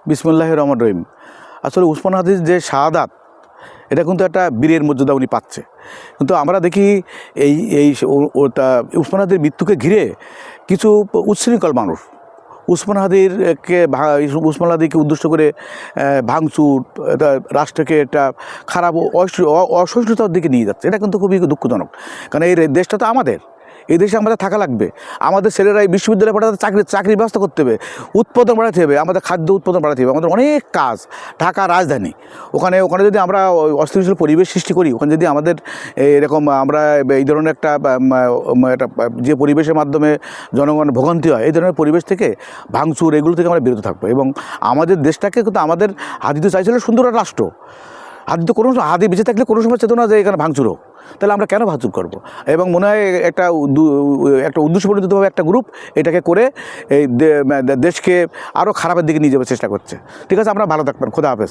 বিসমিল্লাহির রহমানির রহিম। আসলে উসমান হাদির যে শাহাদাত, এটা কিন্তু একটা বীরের মর্যাদা উনি পাচ্ছে। কিন্তু আমরা দেখি এই এই উসমান হাদির মৃত্যুকে ঘিরে কিছু উচ্ছৃঙ্খল মানুষ উসমান হাদিকে উদ্দেশ্য করে ভাঙচুর, রাষ্ট্রকে একটা খারাপ অসহিষ্ণুতার দিকে নিয়ে যাচ্ছে। এটা কিন্তু খুবই দুঃখজনক, কারণ এই দেশটা তো আমাদের। এই দেশে আমাদের থাকা লাগবে। আমাদের ছেলেরা এই বিশ্ববিদ্যালয়ে পড়ে চাকরি ব্যবস্থা করতে হবে, উৎপাদন বাড়াতে হবে, আমাদের খাদ্য উৎপাদন বাড়াতে হবে। আমাদের অনেক কাজ। ঢাকা রাজধানী, ওখানে যদি আমরা অস্থিতিশীল পরিবেশ সৃষ্টি করি, ওখানে যদি আমাদের এরকম আমরা এই ধরনের একটা যে পরিবেশের মাধ্যমে জনগণ ভোগান্তি হয়, এই ধরনের পরিবেশ থেকে ভাঙচুর এগুলো থেকে আমরা বিরত থাকবো। এবং আমাদের দেশটাকে কিন্তু আমাদের হাদি তো চাইছিল সুন্দর একটা রাষ্ট্র। হাদি বেঁচে থাকলে কোনো সময় চেতনা যে এখানে ভাঙচুর হোক, তাহলে আমরা কেন ভাঙচুর করবো? এবং মনে হয় একটা উদ্দেশ্যপরিণতভাবে একটা গ্রুপ এটাকে করে এই দেশকে আরও খারাপের দিকে নিয়ে যাওয়ার চেষ্টা করছে। ঠিক আছে, আমরা ভালো থাকবেন। খোদা হাফেজ।